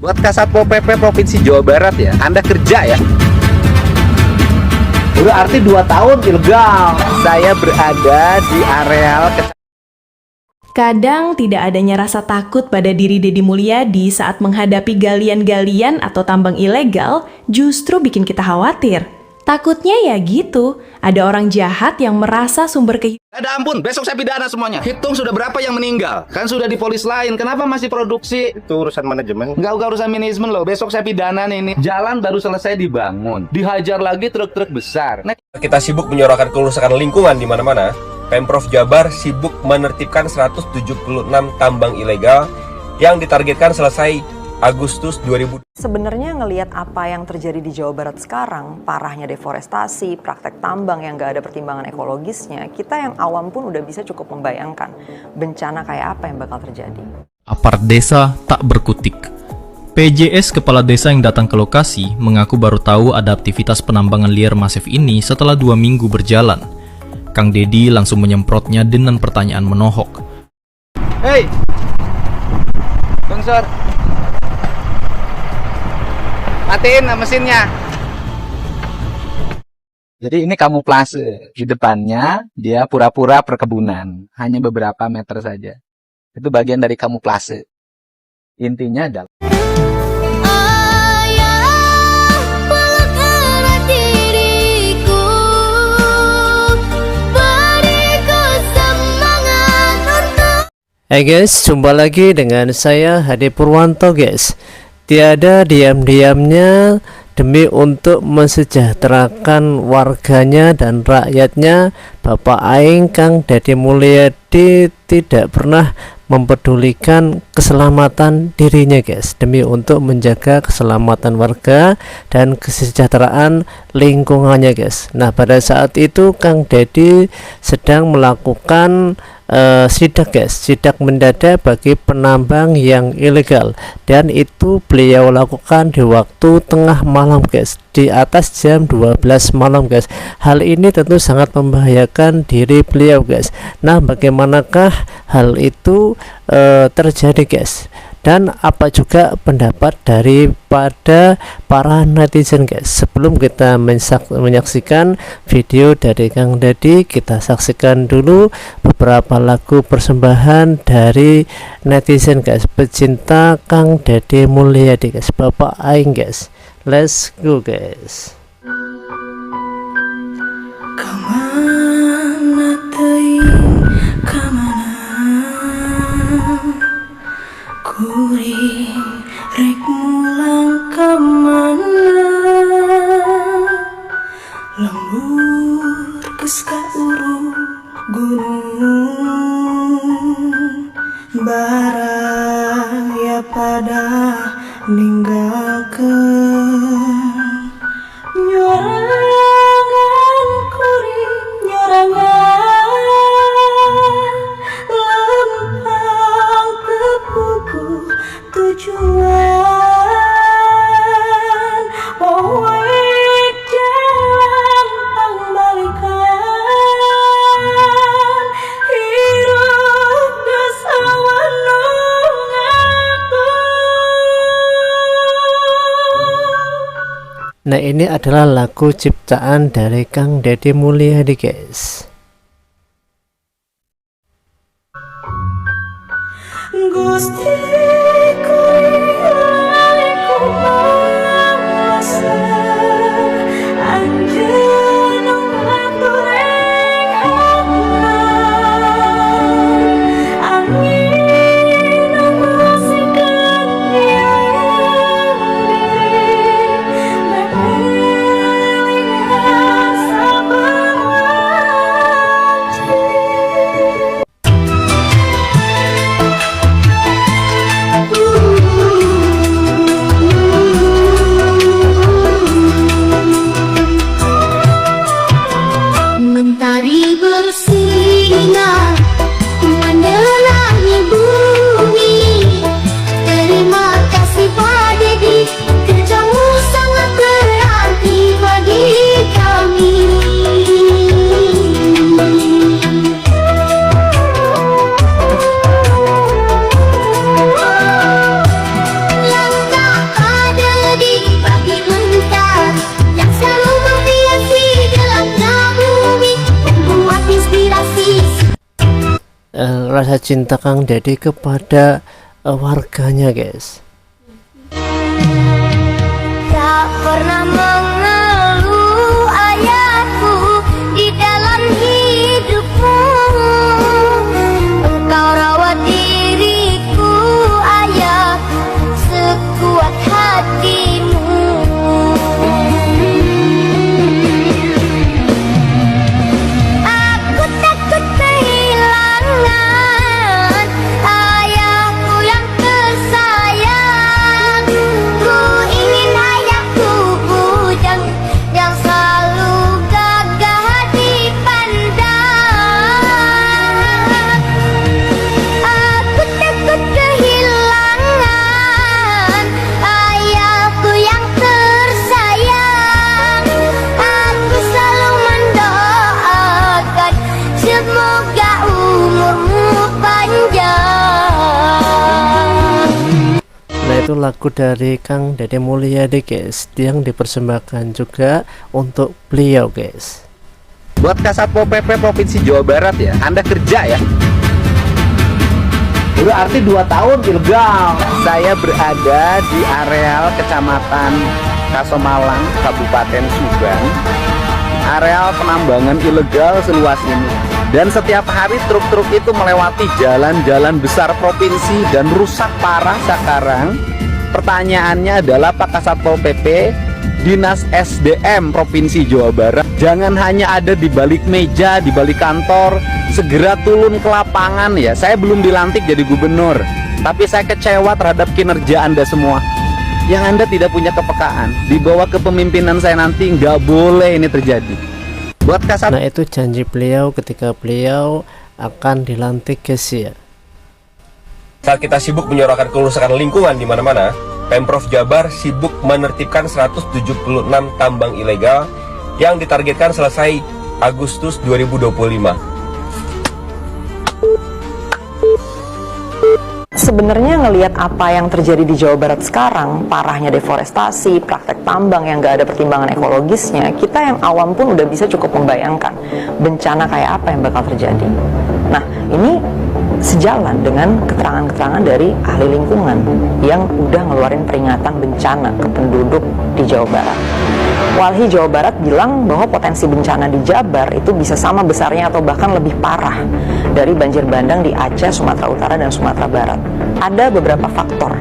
Buat Kasatpol PP Provinsi Jawa Barat ya, Anda kerja ya. Udah arti 2 tahun ilegal. Saya berada di areal Kadang tidak adanya rasa takut pada diri Deddy Mulyadi saat menghadapi galian-galian atau tambang ilegal justru bikin kita khawatir. Takutnya ya gitu, ada orang jahat yang merasa sumber kehidupan. Ada ampun, besok saya pidana semuanya. Hitung sudah berapa yang meninggal. Kan sudah di polis lain, kenapa masih produksi? Itu urusan manajemen. Enggak urusan manajemen loh, besok saya pidana nih. Jalan baru selesai dibangun, dihajar lagi truk-truk besar. Kita sibuk menyuarakan kerusakan lingkungan di mana-mana. Pemprov Jabar sibuk menertibkan 176 tambang ilegal yang ditargetkan selesai Agustus 2000. Sebenarnya ngelihat apa yang terjadi di Jawa Barat sekarang, parahnya deforestasi, praktek tambang yang gak ada pertimbangan ekologisnya, kita yang awam pun udah bisa cukup membayangkan bencana kayak apa yang bakal terjadi. Aparat desa tak berkutik. PJS Kepala Desa yang datang ke lokasi mengaku baru tahu ada aktivitas penambangan liar masif ini setelah 2 minggu berjalan. Kang Deddy langsung menyemprotnya dengan pertanyaan menohok. Hei, Bungsur, matiin mesinnya. Jadi ini kamuflase. Di depannya dia pura-pura perkebunan. Hanya beberapa meter saja. Itu bagian dari kamuflase. Intinya adalah Hai guys, jumpa lagi dengan saya Hadi Purwanto guys. Tiada diam-diamnya demi untuk mensejahterakan warganya dan rakyatnya, Bapak Aing Kang Deddy Mulyadi tidak pernah mempedulikan keselamatan dirinya guys, demi untuk menjaga keselamatan warga dan kesejahteraan lingkungannya guys. Nah, pada saat itu Kang Deddy sedang melakukan sidak guys, sidak mendadak bagi penambang yang ilegal, dan itu beliau lakukan di waktu tengah malam guys, di atas jam 12 malam guys. Hal ini tentu sangat membahayakan diri beliau guys. Nah, bagaimanakah hal itu terjadi guys, dan apa juga pendapat daripada para netizen guys? Sebelum kita menyaksikan video dari Kang Deddy, kita saksikan dulu beberapa lagu persembahan dari netizen guys, pecinta Kang Deddy Mulyadi guys, Bapak Aing guys. Let's go guys. Kamana teuing, kamana kuring rek mulang kamana, lembur geus kaurung gunung, baraya pada ninggalkeun nyorangan kuring, nyorangan lempang tepuku tujuan, wawek jalan pangbalikan, hirup geus awan nu ngaku. Nah, ini adalah lagu ciptaan dari Kang Deddy Mulyadi guys. Gusti kuring kumawasa, anjeun ngatureng hatna, angin ngasihkeun diri, mepeling sabelah rasa cinta Kang Dedi kepada warganya guys. Tak pernah mengeluh ayahku di dalam hidupmu. Engkau rawat diriku ayah sekuat hatimu. Aku takut kehilangan ayahku yang tersayang. Ku ingin ayahku bujang yang selalu gagah dipandang. Aku takut kehilangan ayahku yang tersayang. Aku selalu mendoakan semoga umurmu panjang. Nah itu lagu dari Kang Dedi Mulyadi guys, yang dipersembahkan juga untuk beliau guys. Buat Kasatpol PP Provinsi Jawa Barat ya, Anda kerja ya. Udah arti 2 tahun ilegal. Saya berada di areal Kecamatan Kasomalang, Kabupaten Subang. Areal penambangan ilegal seluas ini. Dan setiap hari truk-truk itu melewati jalan-jalan besar provinsi dan rusak parah sekarang. Pertanyaannya adalah Pak Kasatpol PP, Dinas SDM Provinsi Jawa Barat, jangan hanya ada di balik meja, di balik kantor, segera turun ke lapangan ya. Saya belum dilantik jadi gubernur, tapi saya kecewa terhadap kinerja Anda semua. Yang Anda tidak punya kepekaan, di bawah kepemimpinan saya nanti nggak boleh ini terjadi. Buat Kasat. Nah itu janji beliau ketika beliau akan dilantik guys ya. Saat kita sibuk menyuarakan kerusakan lingkungan di mana-mana, Pemprov Jabar sibuk menertibkan 176 tambang ilegal yang ditargetkan selesai Agustus 2025. Sebenarnya ngelihat apa yang terjadi di Jawa Barat sekarang, parahnya deforestasi, praktek tambang yang gak ada pertimbangan ekologisnya, kita yang awam pun udah bisa cukup membayangkan bencana kayak apa yang bakal terjadi. Nah, ini sejalan dengan keterangan-keterangan dari ahli lingkungan yang udah ngeluarin peringatan bencana ke penduduk di Jawa Barat. Walhi Jawa Barat bilang bahwa potensi bencana di Jabar itu bisa sama besarnya atau bahkan lebih parah dari banjir bandang di Aceh, Sumatera Utara, dan Sumatera Barat. Ada beberapa faktor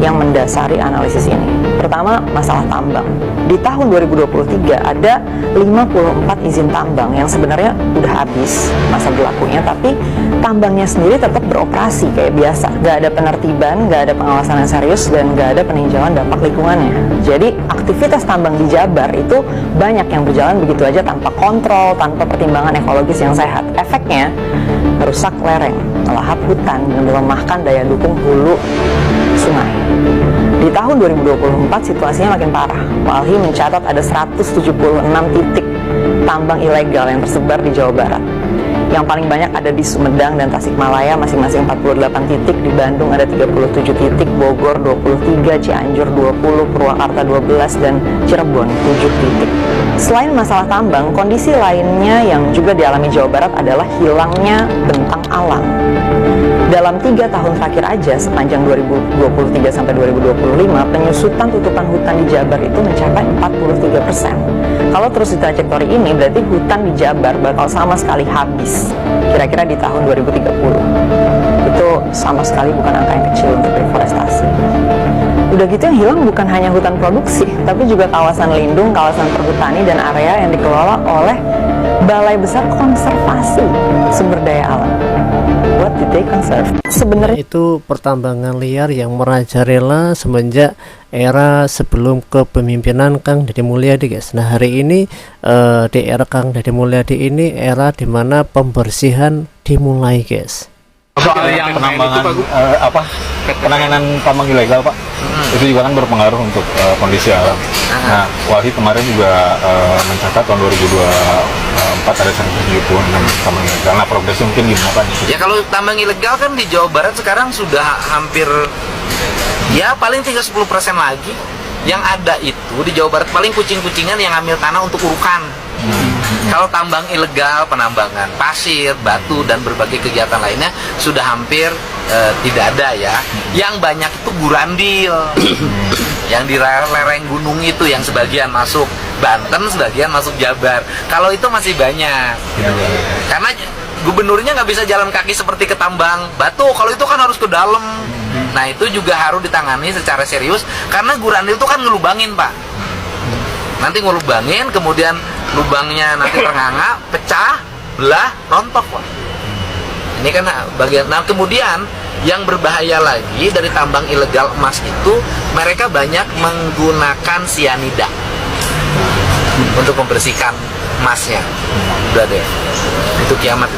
yang mendasari analisis ini. Pertama, masalah tambang. Di tahun 2023 ada 54 izin tambang yang sebenarnya udah habis masa berlakunya, tapi tambangnya sendiri tetap beroperasi kayak biasa. Gak ada penertiban, gak ada pengawasan yang serius, dan gak ada peninjauan dampak lingkungannya. Jadi aktivitas tambang di Jabar itu banyak yang berjalan begitu aja tanpa kontrol, tanpa pertimbangan ekologis yang sehat. Efeknya merusak lereng, melahap hutan, dan melemahkan daya dukung hulu sungai. Di tahun 2024 situasinya makin parah. Walhi mencatat ada 176 titik tambang ilegal yang tersebar di Jawa Barat. Yang paling banyak ada di Sumedang dan Tasikmalaya, masing-masing 48 titik. Di Bandung ada 37 titik, Bogor 23, Cianjur 20, Purwakarta 12, dan Cirebon 7 titik. Selain masalah tambang, kondisi lainnya yang juga dialami Jawa Barat adalah hilangnya bentang alam. Dalam 3 tahun terakhir aja, sepanjang 2023 sampai 2025, penyusutan tutupan hutan di Jabar itu mencapai 43%. Kalau terus di trajektori ini, berarti hutan di Jabar bakal sama sekali habis, kira-kira di tahun 2030. Itu sama sekali bukan angka yang kecil untuk deforestasi. Udah gitu yang hilang bukan hanya hutan produksi, tapi juga kawasan lindung, kawasan perhutani, dan area yang dikelola oleh Balai Besar Konservasi Sumber Daya Alam. What did they conserve? Sebenarnya Itu pertambangan liar yang merajalela semenjak era sebelum kepemimpinan Kang Dedi Mulyadi guys. Nah hari ini di era Kang Dedi Mulyadi ini era dimana pembersihan dimulai guys. Soal yang penambangan penanganan tambang ilegal Pak, itu juga kan berpengaruh untuk kondisi alam. Nah, Walhi kemarin juga mencatat tahun 2024 ada 176 tambang ilegal. Nah, progresnya mungkin gimana Pak? Ya kalau tambang ilegal kan di Jawa Barat sekarang sudah hampir, ya paling tinggal 10% lagi. Yang ada itu di Jawa Barat paling kucing-kucingan yang ambil tanah untuk urukan. Kalau tambang ilegal, penambangan pasir, batu, dan berbagai kegiatan lainnya sudah hampir tidak ada ya. Yang banyak itu gurandil, yang di lereng gunung itu, yang sebagian masuk Banten, sebagian masuk Jabar. Kalau itu masih banyak, gitu. Karena gubernurnya nggak bisa jalan kaki seperti ke tambang batu. Kalau itu kan harus ke dalam. Nah itu juga harus ditangani secara serius, karena gurandil itu kan ngelubangin Pak. Nanti ngelubangin, kemudian lubangnya nanti ternganga, pecah, belah, rontok Pak. Ini kan bagian. Nah kemudian yang berbahaya lagi dari tambang ilegal emas itu, mereka banyak menggunakan sianida untuk membersihkan emasnya. Udah deh, itu kiamat.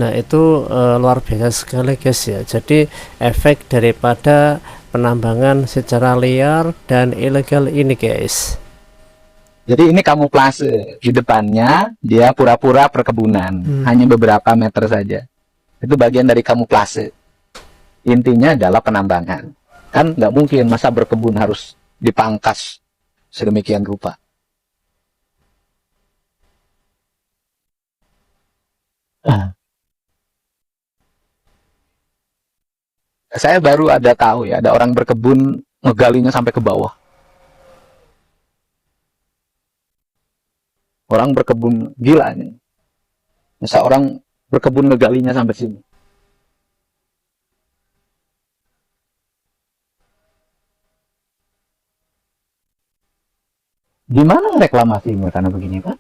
Nah itu luar biasa sekali guys ya. Jadi efek daripada penambangan secara liar dan ilegal ini guys. Jadi ini kamuflase, di depannya dia pura-pura perkebunan, hanya beberapa meter saja. Itu bagian dari kamuflase. Intinya adalah penambangan. Kan nggak mungkin masa berkebun harus dipangkas sedemikian rupa. Saya baru ada tahu ya, ada orang berkebun ngegalinya sampai ke bawah. Orang berkebun gila nih. Masa orang berkebun ngegalinya sampai sini. Gimana reklamasinya karena begini Pak?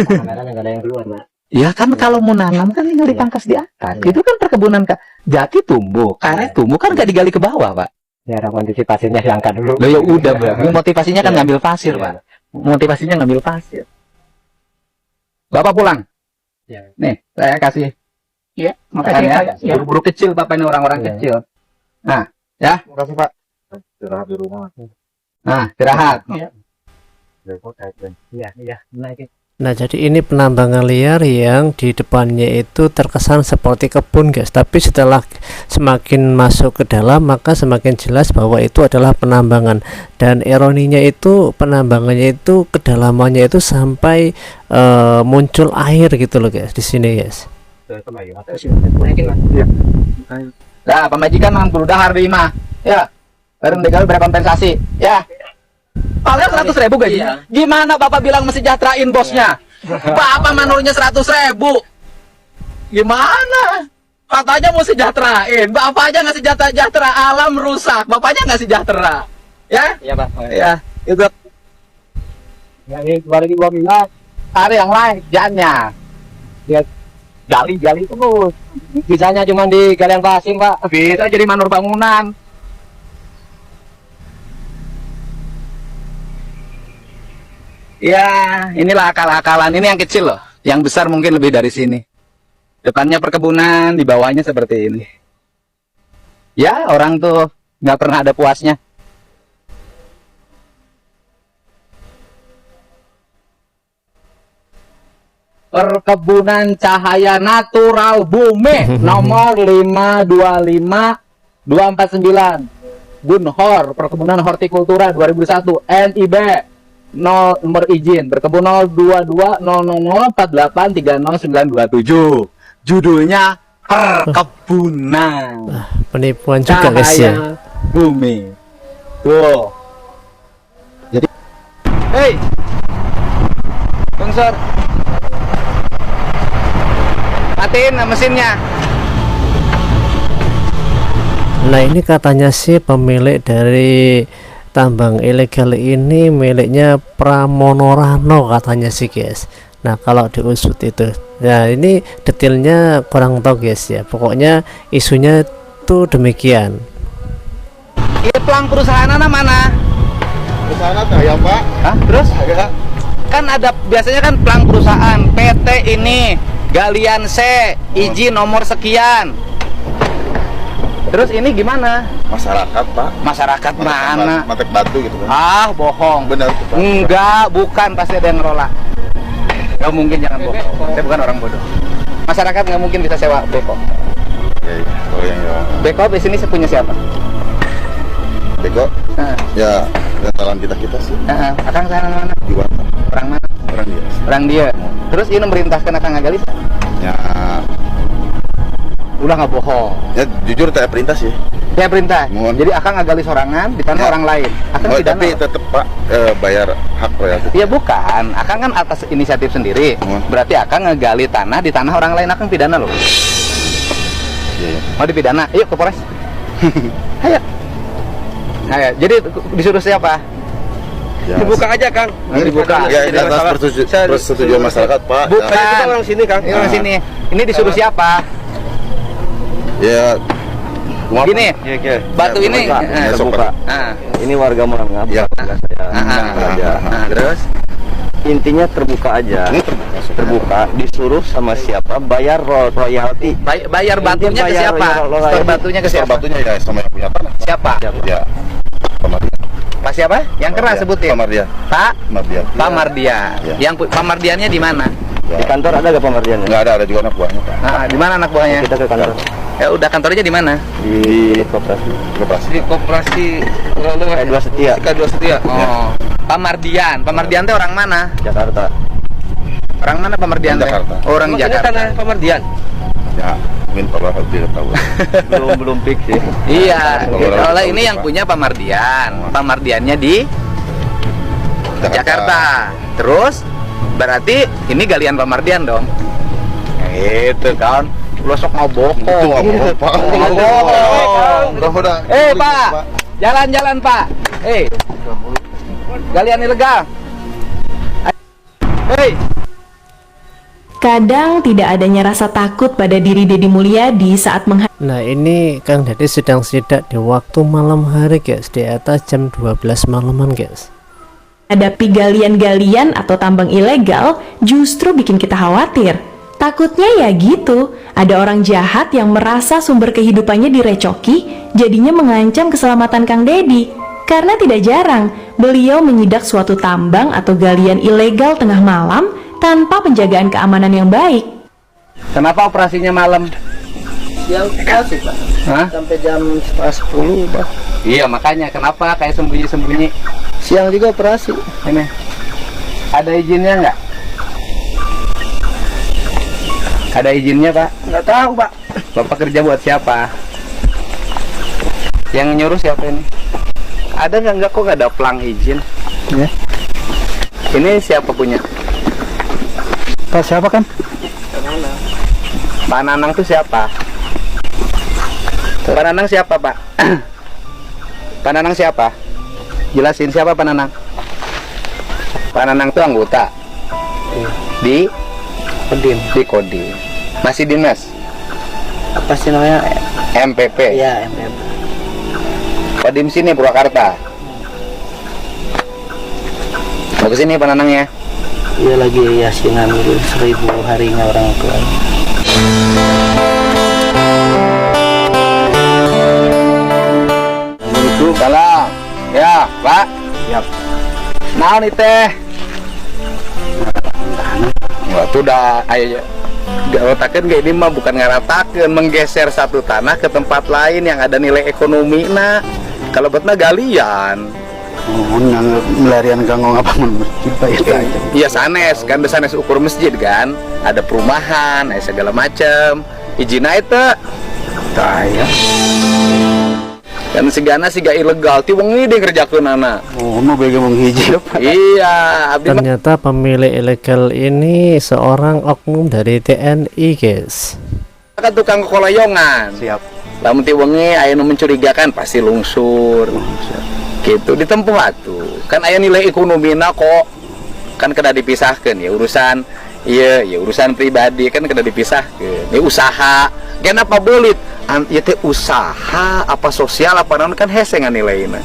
Kadang-kadang nggak ada yang keluar Pak. Ya kan kalau mau nanam kan tinggal dipangkas di atas. Itu kan perkebunan jati tumbuh, karet tumbuh kan nggak digali ke bawah Pak. Ya ada antisipasinya diangkat dulu. Loh ya udah Bang. Motivasinya kan ngambil pasir Pak. Motivasinya ngambil pasir. Bapak pulang. Ya. Nih, saya kasih. Iya, Makasih ya. Buru-buru kecil Bapak ini orang-orang kecil. Nah, ya. Makasih Pak. Istirahat di rumah. Nah, istirahat. Iya, naik. Nah jadi ini penambangan liar yang di depannya itu terkesan seperti kebun guys, tapi setelah semakin masuk ke dalam maka semakin jelas bahwa itu adalah penambangan. Dan ironinya itu penambangannya itu kedalamannya itu sampai muncul air gitu loh guys di sini guys. Nah, pemajikan mampu dahar 5. Ya. Bareng legal berkompensasi. Ya. Paling 100.000 gajinya. Gimana Bapak bilang mesejahterain bosnya? Bapak manunya 100.000. Gimana? Katanya mau sejahterain. Bapak aja nggak sejahtera, alam rusak. Bapaknya nggak sejahtera. Ya? Iya Pak. Ya, itu. Ya ini kemarin gua bilang Ada yang lain jannya. dia gali terus. Bisanya cuma di galian pasir Pak. Bisa jadi manur bangunan. Ya, inilah akal-akalan. Ini yang kecil loh. Yang besar mungkin lebih dari sini. Depannya perkebunan, di bawahnya seperti ini. Ya, orang tuh nggak pernah ada puasnya. Perkebunan Cahaya Natural Bumi nomor 525 249 Bunhor, Perkebunan Hortikultura 2001 NIB nomor izin berkebun 02200483097. Judulnya Perkebunan Penipuan juga guys ya. Cahaya Bumi. Tuh. Jadi hei Bungsur, matiin mesinnya. Nah ini katanya sih pemilik dari tambang ilegal ini miliknya Pramono katanya sih guys. Nah kalau diusut itu, nah ini detailnya kurang tahu guys ya. Pokoknya isunya tuh demikian. Ini pelang perusahaan mana? Perusahaan ada ya Pak? Hah? Terus? Ada. Kan ada biasanya kan pelang perusahaan PT ini Galian C izin nomor sekian. Terus ini gimana? Masyarakat Pak. Masyarakat mana? Matek batu gitu kan. Ah, bohong. Benar Pak. Enggak, bukan, pasti ada yang ngelola. Gak mungkin, jangan bohong. Saya bukan orang bodoh. Masyarakat nggak mungkin bisa sewa beko. Ya, kalau yang Beko di sini punya siapa? bego Nah, ya talan kita sih. Akang sana mana? Jual Orang mana? orang dia. Orang dia. Terus ini merintahkan akan ngagali? Ya, Udah nggak bohong. ya jujur tak perintah sih. Ya perintah. Mohon. Jadi akan ngagali sorangan di tanah Ya. orang lain. Akan Oh, pidana. tapi tetap Pak bayar hak royalti. Ya bukan, akan kan atas inisiatif sendiri. Berarti akan ngegali tanah di tanah orang lain, akan pidana loh. Iya, iya. Mau dipidana? Yuk ke Polres. Ayo. Ayo. Jadi disuruh siapa? Ya, Dibuka aja, Kang. Dibuka. Ya, ini atas persetujuan masyarakat, Pak. Bukan. Kita orang sini, Kang. Ini orang sini. Ini disuruh siapa? Ya, Gini. Batu ini terbuka. Ini warga Merangap. Ya. Terus Intinya terbuka aja. Ini terbuka. Terbuka, disuruh sama siapa bayar royalti. bayar batunya ke Bayar siapa? royalti. Store batunya ke Store siapa? batunya ya sama yang punya tanah. Siapa? Ya. Pamardian. Pak siapa? Yang keras sebutin. Pamardian. Pak Pamardian. Pamardian. Ya. Yang Pak Mardiannya di mana? Ya. Di kantor ada gak Pamardian? Nggak ada juga anak buahnya, Pak. Di mana anak buahnya? Kita ke kantor. Ya udah, kantornya di mana? Di koperasi. Koperasi. Di koperasi Dua Setia. K2 Setia. Oh. Pak Mardian. Pak Mardian teh orang mana? Jakarta. Orang mana Pak Mardian teh? Jakarta. Orang Maksudnya Jakarta. tanah Pamardian. Ya, mungkin Pak Rahmat tidak tahu. belum fix sih. Iya. Kalau orang Kalau tahu ini sih, yang Pak. punya Pak Mardian. Pak Mardiannya di Jakarta. Terus berarti ini galian Pak Mardian dong. Itu kan. Lu sok mau bohong. Itu nggak bohong, Pak. Nggak bohong. Udah. Pak, jalan-jalan Pak. Galian ilegal. Kadang tidak adanya rasa takut pada diri Deddy Mulyadi saat Nah ini Kang Deddy sedang sidak di waktu malam hari guys, di atas jam 12 malaman guys. menghadapi galian-galian atau tambang ilegal justru bikin kita khawatir. Takutnya ya gitu, ada orang jahat yang merasa sumber kehidupannya direcoki, jadinya mengancam keselamatan Kang Deddy. Karena tidak jarang, beliau menyidak suatu tambang atau galian ilegal tengah malam tanpa penjagaan keamanan yang baik. Kenapa operasinya malam? Yang kasih Pak. Hah? Sampai jam 10 Pak. Iya, makanya kenapa kayak sembunyi-sembunyi? Siang juga operasi. Ini ada izinnya nggak? Ada izinnya Pak? Nggak tahu Pak. Bapak kerja buat siapa? Yang nyuruh siapa ini? Ada nggak kok nggak ada plang izin? Ya. Ini siapa punya? Pak siapa kan? Pak Nanang tuh siapa? Pak Nanang siapa Pak? Pak Nanang siapa? Jelasin siapa Pak Nanang? Pak Nanang tuh anggota di Kodim. di Kodim. Masih dinas? Apa sih namanya? MPP. Iya, MM. Kodim sini Purwakarta. Mau kesini Pak Nanangnya? Iya lagi yasinan 1000 harinya orang tua. Itu salam. Ya, Pak. Siap. Naon nih teh? Wah, tuh udah ayo ratakan kayak ini mah bukan ngaratakan, menggeser satu tanah ke tempat lain yang ada nilai ekonomi. Nah, kalau betna galian. Oh, melarian ganggu apa masjid Pak ya? Iya sanes kan, sanes ukur masjid kan, ada perumahan, ada segala macam. Izin itu, Kaya. dan sigana siga ilegal, ti wong ini kerjakeun anak. Oh, mau bagi menghiji Pak. Iya, abdi mah Ternyata pemilik ilegal ini seorang oknum dari TNI guys. kan tukang kekolayongan. Siap. Lamun ti wengi aya nu mencurigakan pasti lungsur. Gitu ditempuh atuh. Kan aya nilai ekonomina kok. Kan kena dipisahkeun ya urusan iya, ya urusan pribadi kan kena dipisahkeun. Ya usaha. Kenapa belit? Ieu teh usaha apa sosial apa naon kan hese nganilaina.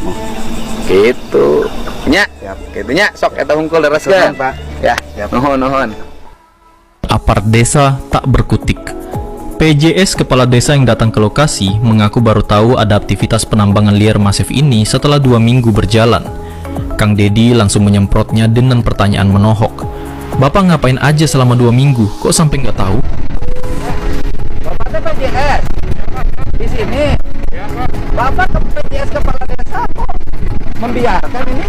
Gitu. Nya, kitu nya sok eta hungkul lereskeun. Pak. Ya, nuhun. Apart desa tak berkutik. PJS kepala desa yang datang ke lokasi mengaku baru tahu ada aktivitas penambangan liar masif ini setelah 2 minggu berjalan. Kang Deddy langsung menyemprotnya dengan pertanyaan menohok. Bapak ngapain aja selama 2 minggu? Kok sampai nggak tahu? Bapak teh PJS di sini. Bapak ke PJS kepala desa kok membiarkan ini?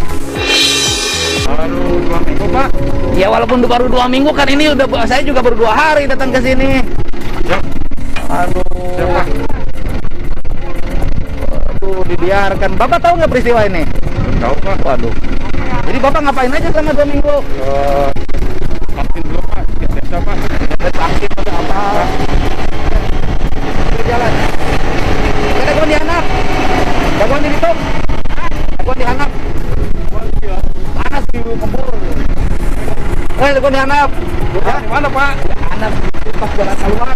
Baru 2 minggu Pak. Ya walaupun baru 2 minggu kan ini udah, saya juga baru 2 hari datang ke sini. Aduh. Aduh, dibiarkan. Bapak tahu nggak peristiwa ini? Tahu Pak. Waduh. Jadi Bapak ngapain aja selama 2 minggu? Vaksin dulu Pak. Biasa Pak. Vaksin atau apa? Jalan. Ada gua di anak. Jagoan di situ. Jagoan di anak. Panas di kebur. Jagoan di anak. Di mana Pak? Anak pas jalan keluar.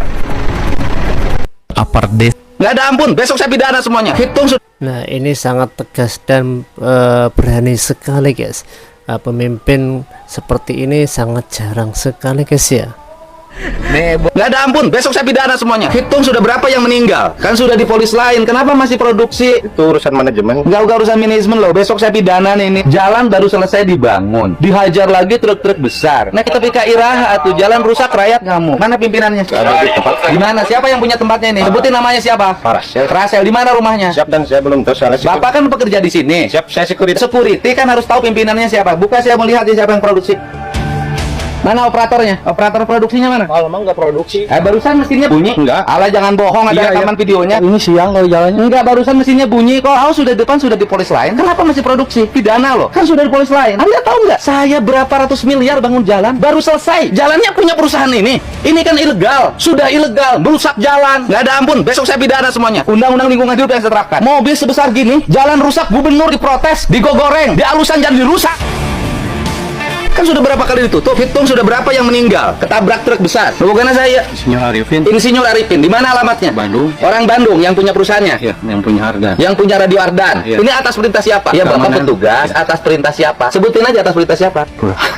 Aparat desa. Nggak ada ampun, besok saya pidana semuanya. Hitung sudah. Nah, ini sangat tegas dan berani sekali guys. Pemimpin seperti ini sangat jarang sekali guys ya. Nggak ada ampun, besok saya pidana semuanya. Hitung sudah berapa yang meninggal. Kan sudah di polis lain, kenapa masih produksi? Itu urusan manajemen. Nggak urusan manajemen loh, besok saya pidana nih ini. Jalan baru selesai dibangun, dihajar lagi truk-truk besar. Nah kita PKI atau jalan rusak rakyat kamu. Mana pimpinannya? Di mana? Siapa yang punya tempatnya ini? Sebutin namanya siapa? Rasel. Di mana rumahnya? Siap, dan saya belum tahu soalnya. Bapak kan bekerja di sini. Siap, saya security. Security kan harus tahu pimpinannya siapa. Bukan saya melihat siapa yang produksi. Mana operatornya? Operator produksinya mana? Kalau emang nggak produksi. Barusan mesinnya bunyi. Enggak. Alah jangan bohong, ada rekaman videonya. Ini siang kalau jalannya. Enggak, barusan mesinnya bunyi kok. Oh, sudah depan sudah di polis lain. Kenapa masih produksi? Pidana loh. Kan sudah di polis lain. Anda tahu nggak? Saya berapa ratus miliar bangun jalan, baru selesai. Jalannya punya perusahaan ini. Ini kan ilegal. Sudah ilegal, merusak jalan. Nggak ada ampun. Besok saya pidana semuanya. Undang-undang lingkungan hidup yang saya terapkan. Mobil sebesar gini, jalan rusak, gubernur diprotes, digogoreng, dialusan jadi rusak. Kan sudah berapa kali ditutup? Hitung sudah berapa yang meninggal ketabrak truk besar. Bukan saya. Insinyur Arifin. Di mana alamatnya? Bandung. Orang Bandung yang punya perusahaannya. Ya, yang punya harga. Yang punya Radio Ardan. Ya. Ini atas perintah siapa? Ya Bapak petugas. Atas perintah siapa? Sebutin aja atas perintah siapa.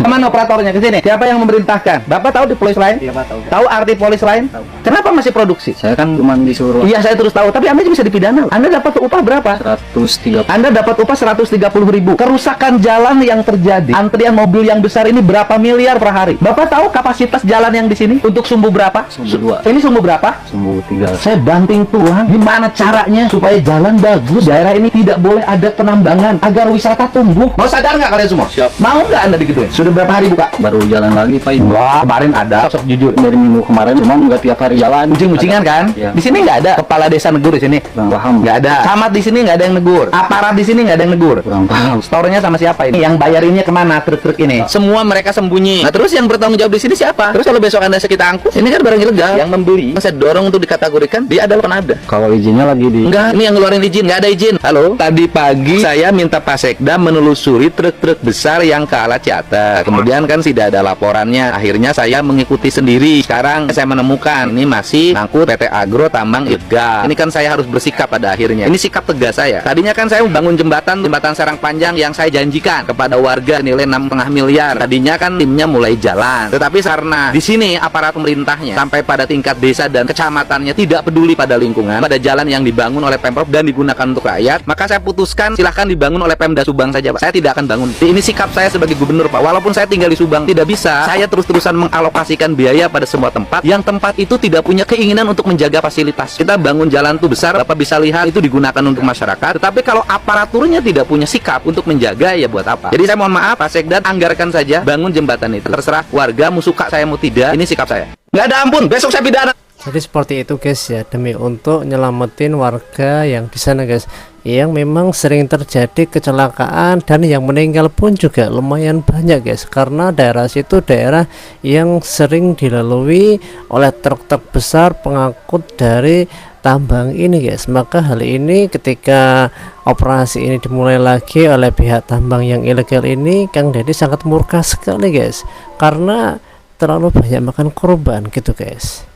Mana operatornya ke sini? Siapa yang memerintahkan? Bapak tahu di polis lain? Iya Pak, tahu. Tahu arti polis lain? Tahu. Kenapa masih produksi? Saya kan cuma disuruh Iya saya terus tahu. Tapi Anda bisa dipidana. Anda dapat upah berapa? 130. Anda dapat upah 130.000. Kerusakan jalan yang terjadi, antrian mobil yang besar ini berapa miliar per hari? Bapak tahu kapasitas jalan yang di sini untuk sumbu berapa? Sumbu 2. Ini sumbu berapa? Sumbu 3. Saya banting tulang. Gimana caranya supaya jalan bagus? Daerah ini tidak boleh ada penambangan agar wisata tumbuh. Mau sadar nggak kalian semua? Siap. Mau nggak Anda digituin? Sudah berapa hari buka? Baru jalan lagi Pak. Wah, kemarin ada. Sok jujur. Dari minggu kemarin cuma nggak tiap hari jalan. Mucing-mucingan kan? Iya. Di sini nggak ada kepala desa negur di sini. Kurang paham. Nggak ada. Camat di sini nggak ada yang negur. Aparat di sini nggak ada yang negur. Kurang paham. Store-nya sama siapa ini? Yang bayarinnya kemana? Truk-truk ini. Semua mereka sembunyi. Nah terus yang bertanggung jawab di sini siapa? Terus kalau besok Anda kita angkut, ini kan barang ilegal. Yang membeli, saya dorong untuk dikategorikan dia adalah penada. Kalau izinnya lagi di. Enggak, ini yang ngeluarin izin, nggak ada izin. Halo, tadi pagi saya minta Pak Sekda menelusuri truk-truk besar yang ke arah Ciater. Kemudian kan tidak ada laporannya. Akhirnya saya mengikuti sendiri. Sekarang saya menemukan ini masih ngangkut PT Agro tambang ilegal. Ini kan saya harus bersikap pada akhirnya. Ini sikap tegas saya. Tadinya kan saya membangun jembatan Serang Panjang yang saya janjikan kepada warga nilai 6,5 miliar. Tadinya kan timnya mulai jalan. Tetapi karena di sini aparat pemerintahnya sampai pada tingkat desa dan kecamatannya tidak peduli pada lingkungan, pada jalan yang dibangun oleh Pemprov dan digunakan untuk rakyat, maka saya putuskan silahkan dibangun oleh Pemda Subang saja Pak. Saya tidak akan bangun. Ini sikap saya sebagai gubernur Pak. Walaupun saya tinggal di Subang, tidak bisa saya terus-terusan mengalokasikan biaya pada semua tempat yang tempat itu tidak punya keinginan untuk menjaga fasilitas. Kita bangun jalan itu besar, Bapak bisa lihat itu digunakan untuk masyarakat. Tetapi kalau aparaturnya tidak punya sikap untuk menjaga, ya buat apa? Jadi saya mohon maaf Pak Sekda, anggarkan saja bangun jembatan itu. Terserah warga mau suka saya mau tidak, ini sikap saya. Nggak ada ampun, besok saya pidana. Jadi seperti itu guys ya, demi untuk nyelamatin warga yang di sana guys, yang memang sering terjadi kecelakaan dan yang meninggal pun juga lumayan banyak guys, karena daerah situ daerah yang sering dilalui oleh truk-truk besar pengangkut dari tambang ini guys. Maka hal ini ketika operasi ini dimulai lagi oleh pihak tambang yang ilegal ini, Kang Deddy sangat murka sekali guys, karena terlalu banyak makan korban gitu guys.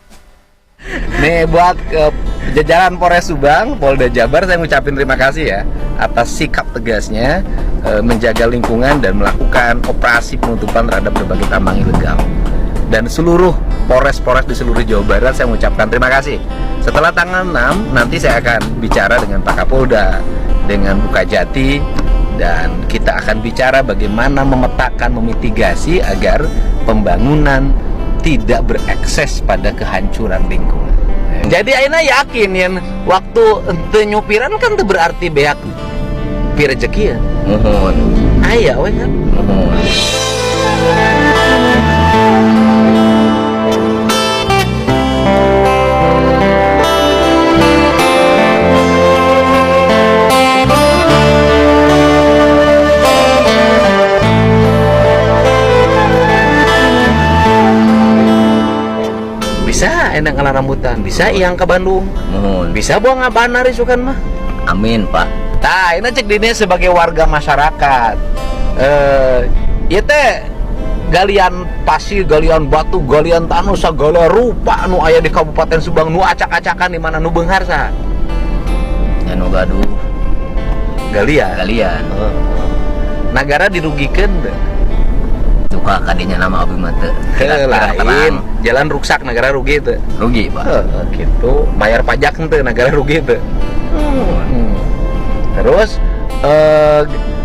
Nih buat jajaran Polres Subang, Polda Jabar, saya ngucapin terima kasih ya atas sikap tegasnya menjaga lingkungan dan melakukan operasi penutupan terhadap berbagai tambang ilegal. Dan seluruh Polres-Polres di seluruh Jawa Barat saya mengucapkan terima kasih. Setelah tanggal 6 nanti saya akan bicara dengan Pak Kapolda, dengan Bukajati, dan kita akan bicara bagaimana memetakan, memitigasi agar pembangunan tidak berekses pada kehancuran lingkungan. Jadi Aina yakin yang waktu ente nyupiran kan itu berarti beak pi rezeki ya. Mohon. Aya we kan. Mohon. enak ngalah rambutan. Bisa yang ke Bandung. Bisa buang apaan hari sukan mah. Amin Pak. Nah, ini cek dini sebagai warga masyarakat. Ieu teh galian pasir, galian batu, galian tanah, segala rupa nu aya di Kabupaten Subang nu acak-acakan di mana nu beunghar saha? Anu gaduh. Galian. Galian. Negara dirugikeun teu? Suka kadinya nama abi mah teu. Lain, jalan rusak negara rugi teu? Rugi Pak. Gitu. Bayar pajak teu negara rugi teu? Terus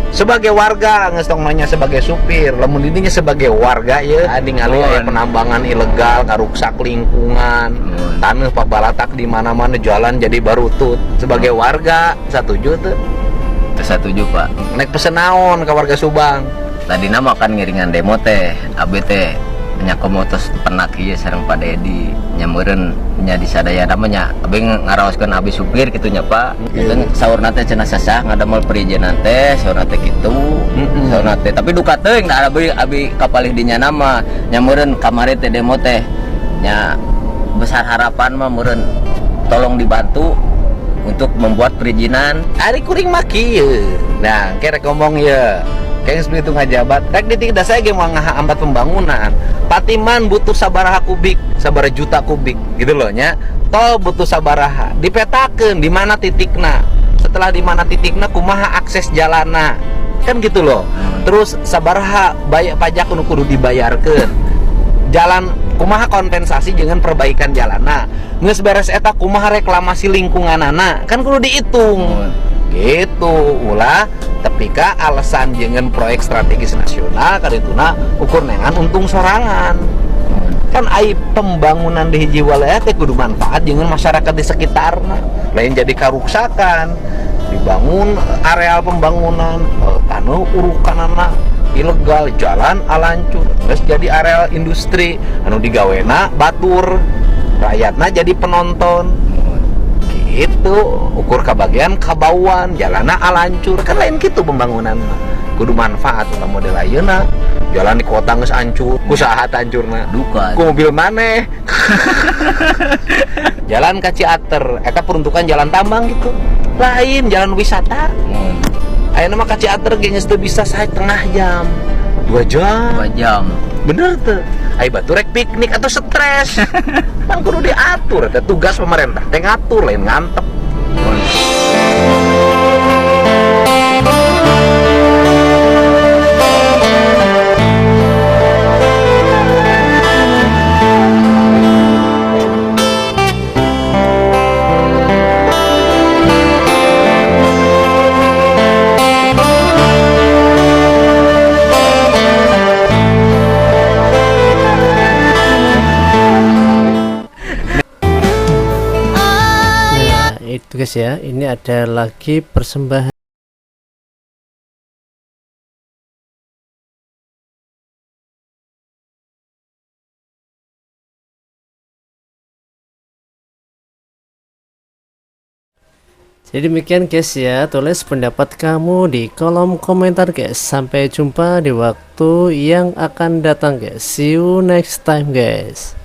sebagai warga ngestong nanya sebagai supir, lamun didinya sebagai warga ya ningali aya penambangan ilegal ngaruksak lingkungan, taneuh pabalatak di mana-mana, jalan jadi barutut. Sebagai warga setuju teu? Setuju Pak. Naik pesen naon ka warga Subang? Tadi nama kan ngiringan demo teh, abi teh nyakomotos penak ieu sareng Pak Dedi nyameureun nya disadaya namanya abi ngaraoskeun abi supir kitu nya Pak. Itu saurna teh cenah sasah ngadamel perizinan teh saurna teh kitu. Saurna teh tapi duka teuing da abi kapalih dinya nama nyameureun kamari teh demo teh nya besar harapan mah meureun tolong dibantu untuk membuat perizinan. Ari kuring mah kieu. Nah, kerek ngomong ya. Kayak seperti itu ngajabat. Rek ditik saya ge moal ngahambat pembangunan. Patiman butuh sabaraha kubik, sabaraha juta kubik gitu loh nya. Tol butuh sabaraha. Dipetakeun di mana titikna. Setelah di mana titikna kumaha akses jalanna. Kan gitu loh. Terus sabaraha pajak nu kudu dibayarkeun. Jalan kumaha kompensasi dengan perbaikan jalanna. Geus beres eta kumaha reklamasi lingkunganana. Kan kudu dihitung. Gitu ulah tepika alasan dengan proyek strategis nasional kadituna ukur nengan untung sorangan kan ai pembangunan di hiji wilayah teh kudu manfaat dengan masyarakat di sekitarna lain jadi karuksakan dibangun areal pembangunan taneuh urukanana ilegal jalan alancur terus jadi areal industri anu digawena batur rakyatna jadi penonton itu ukur kebagian kabauan jalana alancur kan lain gitu pembangunan kudu manfaat ulah model ayeuna jalan di kota geus hancur usaha hancurna duka ku mobil maneh jalan ka Ciater eta peruntukan jalan tambang gitu lain jalan wisata ayeuna mah ka Ciater ge geus teu bisa 1,5 jam 2 jam bener tuh ai batu rek piknik atau stres kan kudu diatur teh tugas pemerintah teh ngatur lain ngantep. Itu guys ya, ini ada lagi persembahan. Jadi demikian guys ya, tulis pendapat kamu di kolom komentar guys. Sampai jumpa di waktu yang akan datang guys. See you next time guys.